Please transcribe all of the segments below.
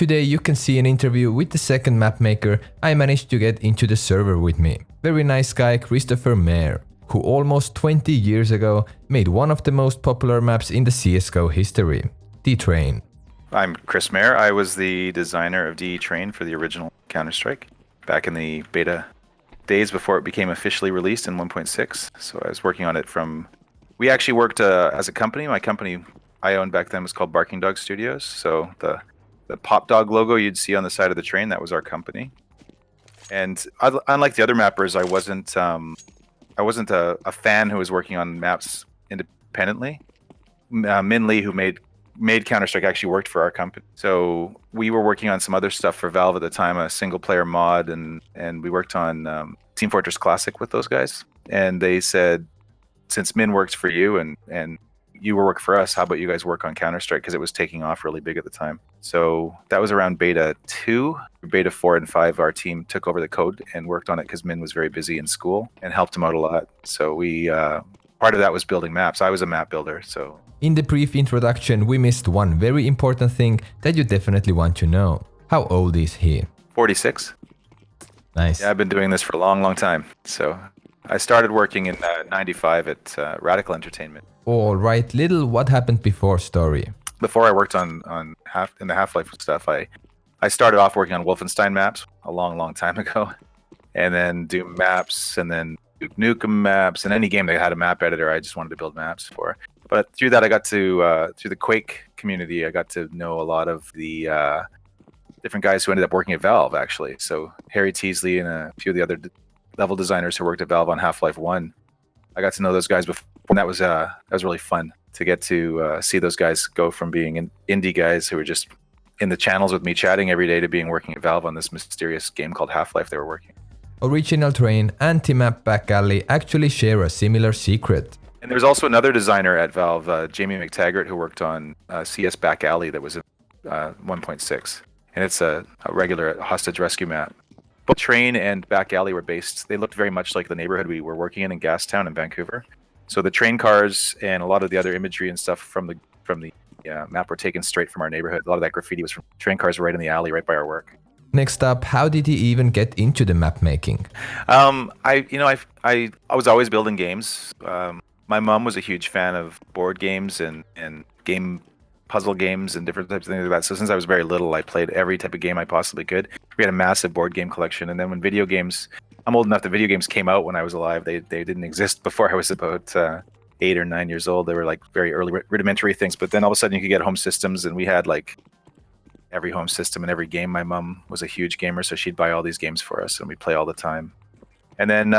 Today you can see an interview with the second map maker I managed to get into the server with me. Very nice guy Christopher Mair, who almost 20 years ago made one of the most popular maps in the CSGO history, D-Train. I'm Chris Mair. I was the designer of D-Train for the original Counter-Strike back in the beta days before it became officially released in 1.6. So I was working on it from... We actually worked as a company. My company I owned back then was called Barking Dog Studios. So the Pop Dog logo you'd see on the side of the train, that was our company. And unlike the other mappers, I wasn't a fan who was working on maps independently. Min Lee, who made Counter-Strike, actually worked for our company. So we were working on some other stuff for Valve at the time, a single-player mod, and we worked on Team Fortress Classic with those guys. And they said, since Min works for you and you work for us, how about you guys work on Counter-Strike? Because it was taking off really big at the time. So that was around beta 2. Beta 4 and 5, our team took over the code and worked on it because Min was very busy in school and helped him out a lot. So we part of that was building maps. I was a map builder, so... In the brief introduction, we missed one very important thing that you definitely want to know. How old is he? 46. Nice. Yeah, I've been doing this for a long, long time. So I started working in 95 at Radical Entertainment. Alright, little what happened before story. Before I worked in the Half-Life stuff, I started off working on Wolfenstein maps a long, long time ago. And then Doom maps, and then Duke Nukem maps, and any game that had a map editor, I just wanted to build maps for. But through that, I got to, through the Quake community, I got to know a lot of the different guys who ended up working at Valve, actually. So Harry Teasley and a few of the other level designers who worked at Valve on Half-Life 1. I got to know those guys before, and that was really fun to get to see those guys go from being indie guys who were just in the channels with me chatting every day to being working at Valve on this mysterious game called Half-Life they were working. Original Train and Team-Up Back Alley actually share a similar secret. And there's also another designer at Valve, Jamie McTaggart, who worked on CS Back Alley that was in 1.6. And it's a regular hostage rescue map. Both Train and Back Alley were based, they looked very much like the neighborhood we were working in Gastown in Vancouver. So the train cars and a lot of the other imagery and stuff from the map were taken straight from our neighborhood. A lot of that graffiti was from train cars right in the alley, right by our work. Next up, how did he even get into the map making? I was always building games. My mom was a huge fan of board games and game puzzle games and different types of things like that. So since I was very little, I played every type of game I possibly could. We had a massive board game collection. And then when video games, I'm old enough that video games came out when I was alive. They didn't exist before I was about 8 or 9 years old. They were like very early rudimentary things. But then all of a sudden you could get home systems, and we had like every home system and every game. My mom was a huge gamer, so she'd buy all these games for us and we'd play all the time. And then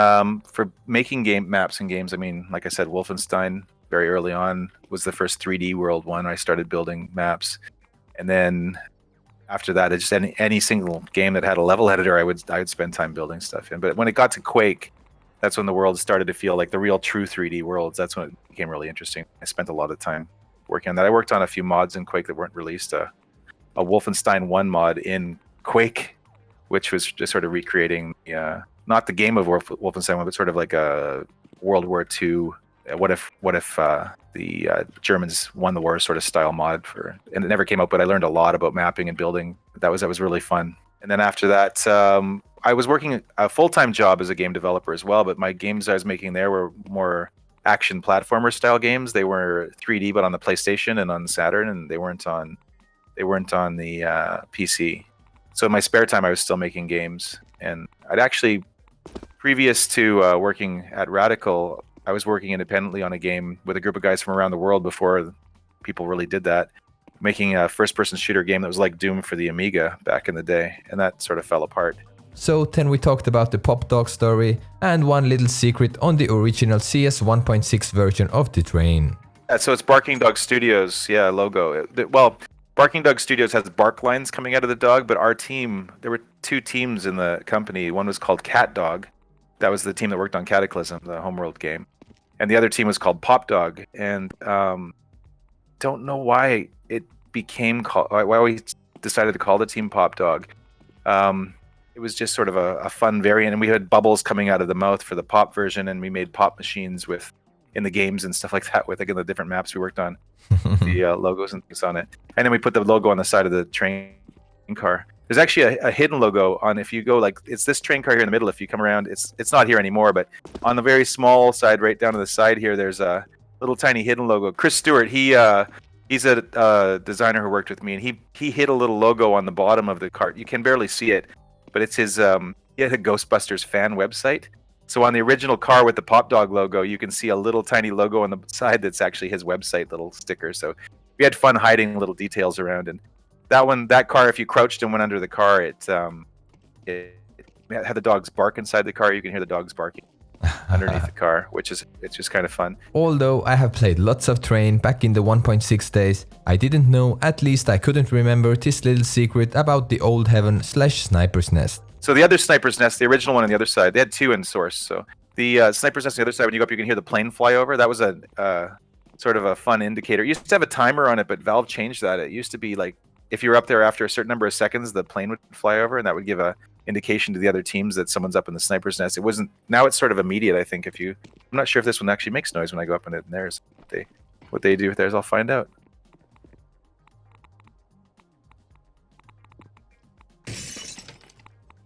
for making game maps and games, I mean, like I said, Wolfenstein very early on was the first 3D world one. I started building maps. And then after that, just any single game that had a level editor, I would spend time building stuff in. But when it got to Quake, that's when the world started to feel like the real true 3D worlds. That's when it became really interesting. I spent a lot of time working on that. I worked on a few mods in Quake that weren't released. A Wolfenstein 1 mod in Quake, which was just sort of recreating not the game of Wolfenstein 1, but sort of like a World War II. What if the Germans won the war sort of style mod for, and it never came out, but I learned a lot about mapping and building. That was really fun. And then after that, I was working a full-time job as a game developer as well, but my games I was making there were more action platformer style games. They were 3D, but on the PlayStation and on Saturn, and they weren't on the PC. So in my spare time, I was still making games. And I'd actually, previous to working at Radical, I was working independently on a game with a group of guys from around the world before people really did that, making a first-person shooter game that was like Doom for the Amiga back in the day, and that sort of fell apart. So then we talked about the Pop Dog story and one little secret on the original CS 1.6 version of the train. So it's Barking Dog Studios, logo. Well, Barking Dog Studios has bark lines coming out of the dog, but our team, there were two teams in the company. One was called Cat Dog. That was the team that worked on Cataclysm, the homeworld game. And the other team was called Pop Dog. And don't know why it became called, why we decided to call the team Pop Dog. It was just sort of a fun variant. And we had bubbles coming out of the mouth for the pop version. And we made pop machines in the games and stuff like that with, again, the different maps we worked on. The logos and things on it. And then we put the logo on the side of the train car. There's actually a hidden logo on, if you go like, it's this train car here in the middle. If you come around, it's not here anymore, but on the very small side, right down to the side here, there's a little tiny hidden logo. Chris Stewart, he's a designer who worked with me, and he hid a little logo on the bottom of the cart. You can barely see it, but it's his he had a Ghostbusters fan website. So on the original car with the Pop Dog logo, you can see a little tiny logo on the side that's actually his website little sticker. So we had fun hiding little details around. And that car, if you crouched and went under the car, it had the dogs bark inside the car. You can hear the dogs barking underneath the car, it's just kind of fun. Although I have played lots of Train back in the 1.6 days, I didn't know, at least I couldn't remember this little secret about the Old Heaven/Sniper's Nest. So the other Sniper's Nest, the original one on the other side, they had two in source. So the Sniper's Nest on the other side, when you go up, you can hear the plane fly over. That was a sort of a fun indicator. It used to have a timer on it, but Valve changed that. It used to be like, if you were up there after a certain number of seconds, the plane would fly over, and that would give a indication to the other teams that someone's up in the Sniper's Nest. It wasn't, now it's sort of immediate, I think. I'm not sure if this one actually makes noise when I go up in it, and there's what they do with theirs. I'll find out.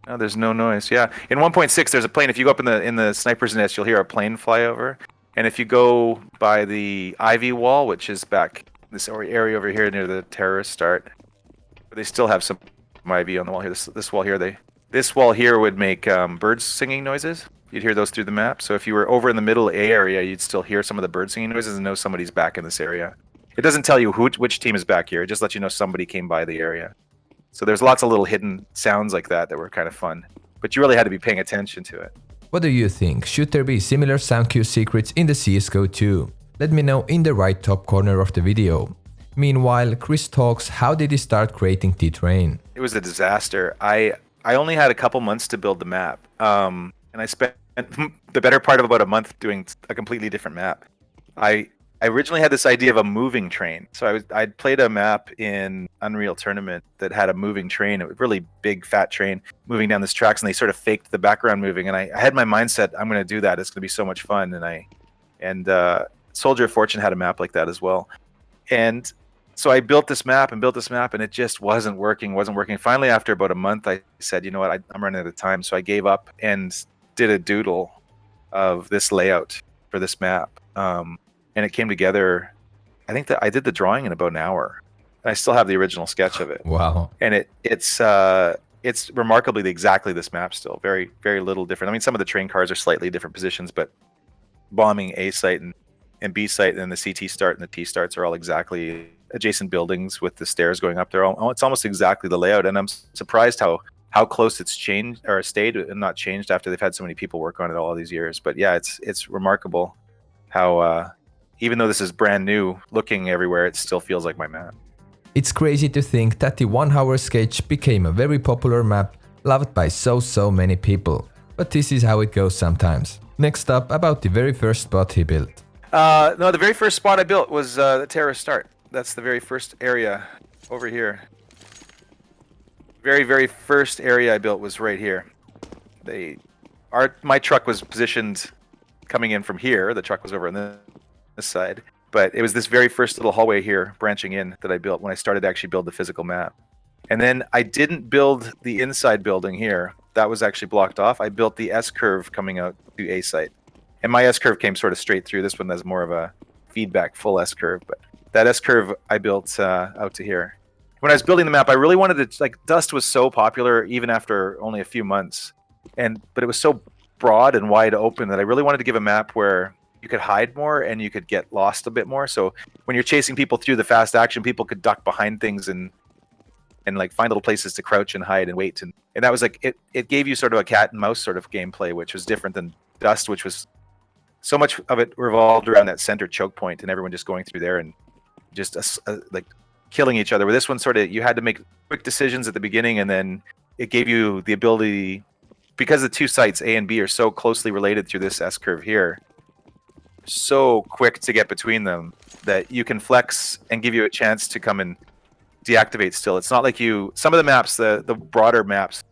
No, there's no noise. Yeah, in 1.6, there's a plane. If you go up in the Sniper's Nest, you'll hear a plane fly over. And if you go by the Ivy wall, which is back this area over here near the terrorist start, they still have some ivy on the wall here. This wall here, this wall here would make birds singing noises. You'd hear those through the map. So if you were over in the middle A area, you'd still hear some of the bird singing noises and know somebody's back in this area. It doesn't tell you which team is back here. It just lets you know somebody came by the area. So there's lots of little hidden sounds like that were kind of fun, but you really had to be paying attention to it. What do you think? Should there be similar sound cue secrets in the CSGO too? Let me know in the right top corner of the video. Meanwhile, Chris talks how did he start creating T-Train. It was a disaster. I only had a couple months to build the map, and I spent the better part of about a month doing a completely different map. I originally had this idea of a moving train. So I'd played a map in Unreal Tournament that had a moving train, a really big fat train moving down this tracks, and they sort of faked the background moving. And I had my mindset, I'm going to do that. It's going to be so much fun. And Soldier of Fortune had a map like that as well. And so I built this map, and it just wasn't working. Finally, after about a month, I said, you know what, I'm running out of time. So I gave up and did a doodle of this layout for this map. And it came together. I think that I did the drawing in about an hour. And I still have the original sketch of it. Wow. And it's remarkably exactly this map still. Very, very little different. I mean, some of the train cars are slightly different positions, but bombing A site and B site and the CT start and the T starts are all exactly adjacent buildings with the stairs going up there. It's almost exactly the layout. And I'm surprised how close it's changed or stayed and not changed after they've had so many people work on it all these years. But yeah, it's remarkable how even though this is brand new looking everywhere, it still feels like my map. It's crazy to think that the 1 hour sketch became a very popular map, loved by so many people. But this is how it goes sometimes. Next up, about the very first spot he built. No, the very first spot I built was the terrorist start. That's the very first area over here. Very first area I built was right here. My truck was positioned coming in from here. The truck was over on this side, but it was this very first little hallway here branching in that I built when I started to actually build the physical map. And then I didn't build the inside building here. That was actually blocked off. I built the S-curve coming out to A site. And my S-curve came sort of straight through. This one has more of a feedback full S-curve, but that S-curve I built out to here. When I was building the map, I really wanted to, like, Dust was so popular even after only a few months. But it was so broad and wide open that I really wanted to give a map where you could hide more and you could get lost a bit more. So when you're chasing people through the fast action, people could duck behind things and like find little places to crouch and hide and wait. And that was like, it gave you sort of a cat and mouse sort of gameplay, which was different than Dust, which was so much of it revolved around that center choke point and everyone just going through there and just like killing each other. With this one, sort of, you had to make quick decisions at the beginning, and then it gave you the ability, because the two sites A and B are so closely related through this S curve here, so quick to get between them that you can flex and give you a chance to come and deactivate still. It's not like some of the maps, the broader maps,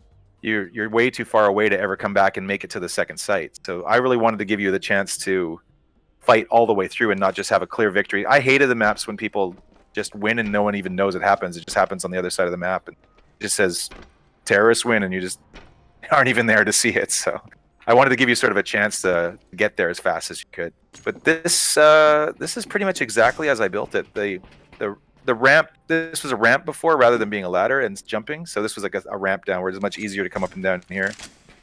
you're way too far away to ever come back and make it to the second site. So I really wanted to give you the chance to fight all the way through and not just have a clear victory. I hated the maps when people just win and no one even knows it happens. It just happens on the other side of the map and just says terrorists win, and you just aren't even there to see it. So I wanted to give you sort of a chance to get there as fast as you could. But this is pretty much exactly as I built it. The ramp, this was a ramp before rather than being a ladder and jumping. So this was like a ramp downward. It's much easier to come up and down here.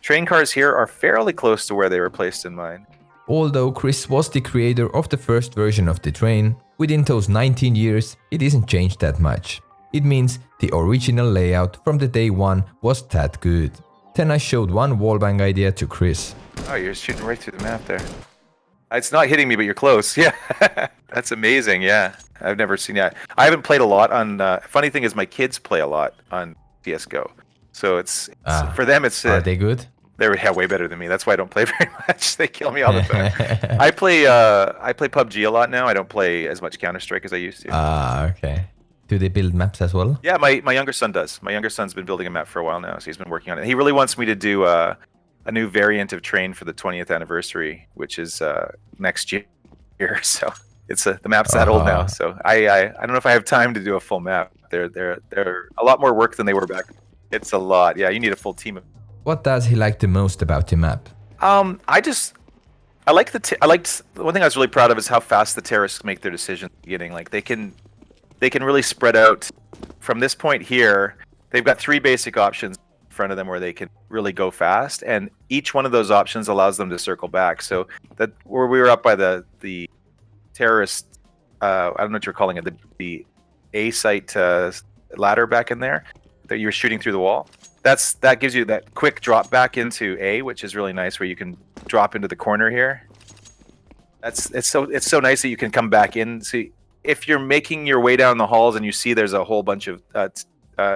Train cars here are fairly close to where they were placed in mine. Although Chris was the creator of the first version of the train, within those 19 years, it isn't changed that much. It means the original layout from the day one was that good. Then I showed one wallbang idea to Chris. Oh, you're shooting right through the map there. It's not hitting me, but you're close. Yeah, that's amazing. Yeah, I've never seen that. I haven't played a lot on. Funny thing is, my kids play a lot on CS:GO, so it's for them. It's are they good? They're way better than me. That's why I don't play very much. They kill me all the time. I play PUBG a lot now. I don't play as much Counter-Strike as I used to. Okay. Do they build maps as well? Yeah, my younger son does. My younger son's been building a map for a while now, so he's been working on it. He really wants me to do a new variant of Train for the 20th anniversary, which is next year. So it's the map's that old now. So I don't know if I have time to do a full map. They're a lot more work than they were back. It's a lot. Yeah, you need a full team. What does he like the most about the map? I liked the one thing I was really proud of is how fast the terrorists make their decisions at the beginning. Like they can really spread out from this point here. They've got 3 basic options in front of them where they can really go fast, and each one of those options allows them to circle back. So that where we were up by the terrorist, I don't know what you're calling it, the A site ladder back in there that you were shooting through the wall. That gives you that quick drop back into A, which is really nice, where you can drop into the corner here. It's so nice that you can come back in. See, if you're making your way down the halls and you see there's a whole bunch of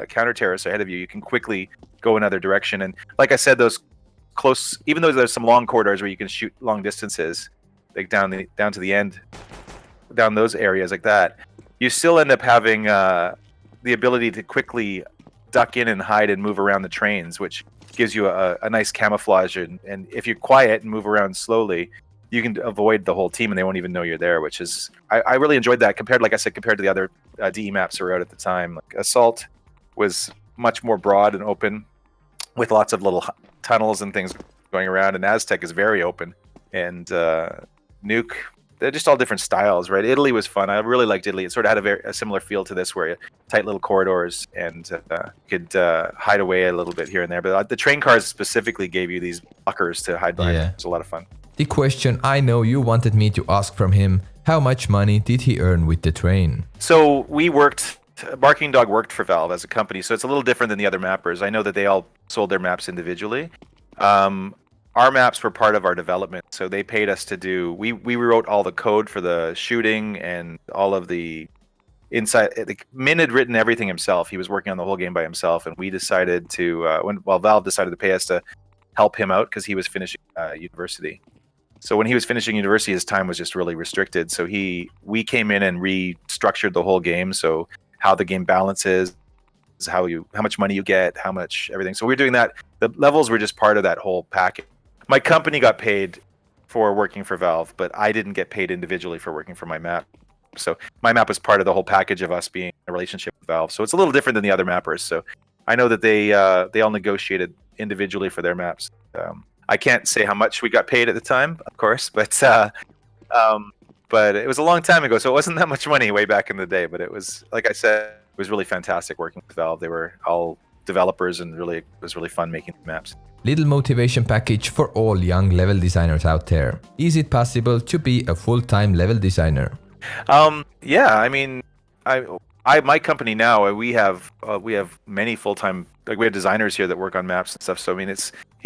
counter terrorists ahead of you, you can quickly go another direction. And like I said, those close, even though there's some long corridors where you can shoot long distances, like down to the end, down those areas like that, you still end up having the ability to quickly duck in and hide and move around the trains, which gives you a nice camouflage. And if you're quiet and move around slowly, you can avoid the whole team and they won't even know you're there, which is, I really enjoyed that compared to the other DE maps that were out at the time. Like Assault was much more broad and open with lots of little tunnels and things going around, and Aztec is very open. And Nuke, they're just all different styles, right? Italy was fun. I really liked Italy. It sort of had a similar feel to this, where tight little corridors and you could hide away a little bit here and there. But the train cars specifically gave you these blockers to hide behind. Yeah. It was a lot of fun. The question I know you wanted me to ask from him, how much money did he earn with the train? So we worked, Barking Dog worked for Valve as a company, so it's a little different than the other mappers. I know that they all sold their maps individually. Our maps were part of our development, so they paid us to do, we wrote all the code for the shooting and all of the inside. Min had written everything himself. He was working on the whole game by himself, and we decided to, Valve decided to pay us to help him out because he was finishing university. So when he was finishing university, his time was just really restricted. So we came in and restructured the whole game. So how the game balances, how much money you get, how much everything. So we're doing that. The levels were just part of that whole package. My company got paid for working for Valve, but I didn't get paid individually for working for my map. So my map was part of the whole package of us being in a relationship with Valve. So it's a little different than the other mappers. So I know that they all negotiated individually for their maps. I can't say how much we got paid at the time, of course, but it was a long time ago, so it wasn't that much money way back in the day. But it was, like I said, it was really fantastic working with Valve. They were all developers, and it was really fun making maps. Little motivation package for all young level designers out there. Is it possible to be a full-time level designer? Yeah, I mean, my company now, we have many full-time, like we have designers here that work on maps and stuff. So I mean,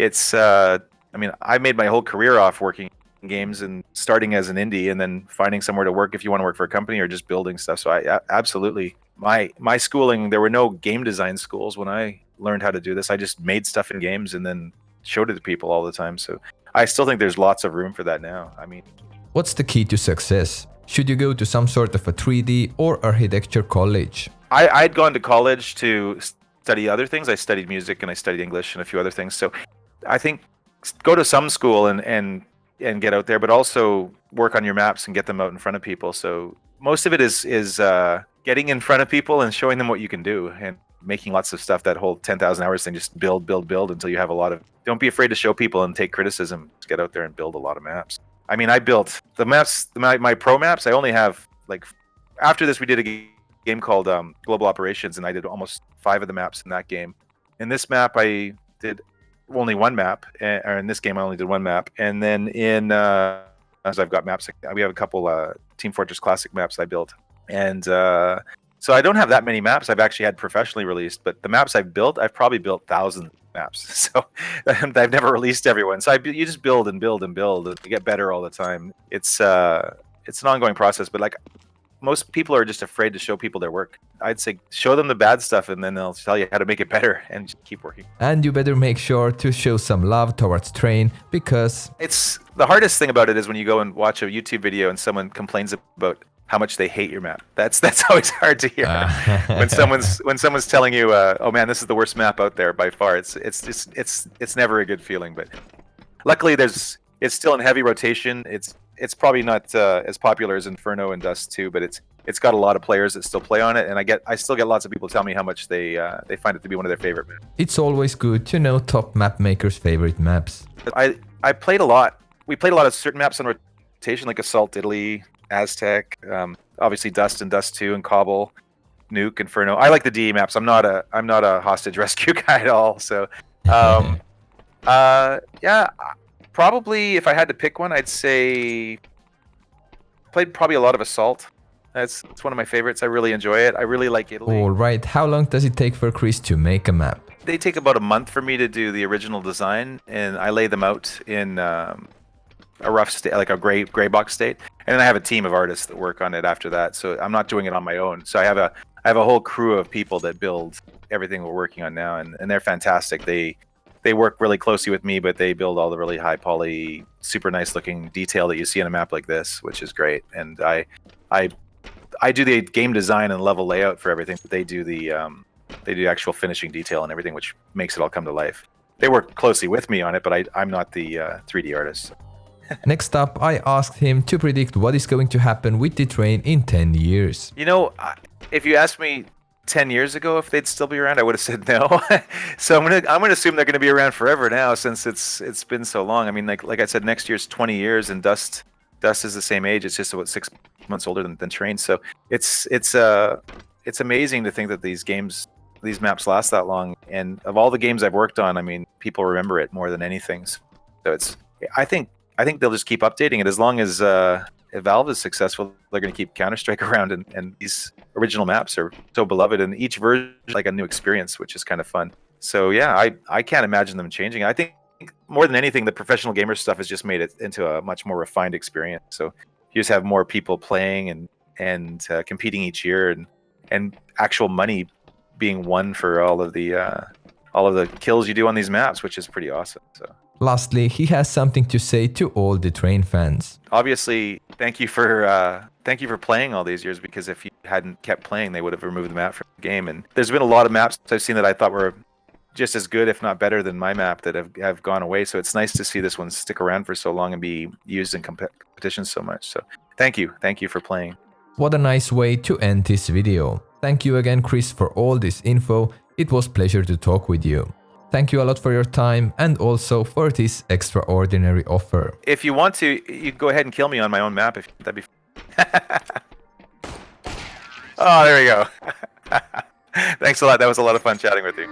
I mean, I made my whole career off working in games and starting as an indie and then finding somewhere to work if you want to work for a company or just building stuff. So I absolutely, my schooling, there were no game design schools when I learned how to do this. I just made stuff in games and then showed it to people all the time. So I still think there's lots of room for that now. I mean, what's the key to success? Should you go to some sort of a 3D or architecture college? I'd gone to college to study other things. I studied music and I studied English and a few other things. So I think go to some school and get out there, but also work on your maps and get them out in front of people. So most of it is getting in front of people and showing them what you can do. And making lots of stuff that whole 10,000 hours thing. Just build, build, build until you have a lot of. Don't be afraid to show people and take criticism. Just get out there and build a lot of maps. I mean, I built the maps, my pro maps. I only have like, after this, we did a game called Global Operations, and I did almost 5 of the maps in that game. In this map, I did only 1 map, or in this game, I only did 1 map. And then in as I've got maps, we have a couple Team Fortress Classic maps I built, and so I don't have that many maps I've actually had professionally released. But the maps I've built, I've probably built thousands maps. So I've never released everyone. So you just build and build and build, and you get better all the time. It's an ongoing process, but like most people are just afraid to show people their work. I'd say show them the bad stuff, and then they'll tell you how to make it better, and just keep working. And you better make sure to show some love towards Train, because it's the hardest thing about it is when you go and watch a YouTube video and someone complains about how much they hate your map. That's always hard to hear. when someone's telling you, "Oh man, this is the worst map out there by far." It's never a good feeling. But luckily, it's still in heavy rotation. It's probably not as popular as Inferno and Dust 2, but it's got a lot of players that still play on it, and I still get lots of people tell me how much they find it to be one of their favorite maps. It's always good to know top map makers' favorite maps. I played a lot. We played a lot of certain maps on rotation, like Assault Italy, Aztec, obviously Dust and Dust 2 and Cobble, Nuke, Inferno. I like the DE maps. I'm not a hostage rescue guy at all. So, yeah, probably if I had to pick one, I'd say played probably a lot of Assault. It's one of my favorites. I really enjoy it. I really like Italy. All right. How long does it take for Chris to make a map? They take about a month for me to do the original design, and I lay them out in a rough state, like a gray box state, and then I have a team of artists that work on it after that. So I'm not doing it on my own. So I have a whole crew of people that build everything we're working on now, and they're fantastic. They work really closely with me, but they build all the really high poly, super nice looking detail that you see in a map like this, which is great. And I do the game design and level layout for everything, but they do the actual finishing detail and everything, which makes it all come to life. They work closely with me on it, but I'm not the 3D artist. Next up, I asked him to predict what is going to happen with the Train in 10 years. You know, if you asked me 10 years ago if they'd still be around, I would have said no. So I'm gonna assume they're gonna be around forever now, since it's been so long. I mean, like I said, next year's 20 years, and Dust is the same age. It's just about 6 months older than Train. So it's amazing to think that these maps last that long. And of all the games I've worked on, I mean, people remember it more than anything. So I think they'll just keep updating it. As long as if Valve is successful, they're going to keep Counter-Strike around, and these original maps are so beloved, and each version is like a new experience, which is kind of fun. So yeah, I can't imagine them changing. I think more than anything, the professional gamer stuff has just made it into a much more refined experience. So you just have more people playing and competing each year, and actual money being won for all of the kills you do on these maps, which is pretty awesome. So. Lastly, he has something to say to all the Train fans. Obviously, thank you for playing all these years, because if you hadn't kept playing, they would have removed the map from the game. And there's been a lot of maps I've seen that I thought were just as good, if not better, than my map that have gone away. So it's nice to see this one stick around for so long and be used in competitions so much. So thank you for playing. What a nice way to end this video. Thank you again, Chris, for all this info. It was a pleasure to talk with you. Thank you a lot for your time, and also for this extraordinary offer. If you want to, you go ahead and kill me on my own map. If that'd be. Oh, there we go. Thanks a lot. That was a lot of fun chatting with you.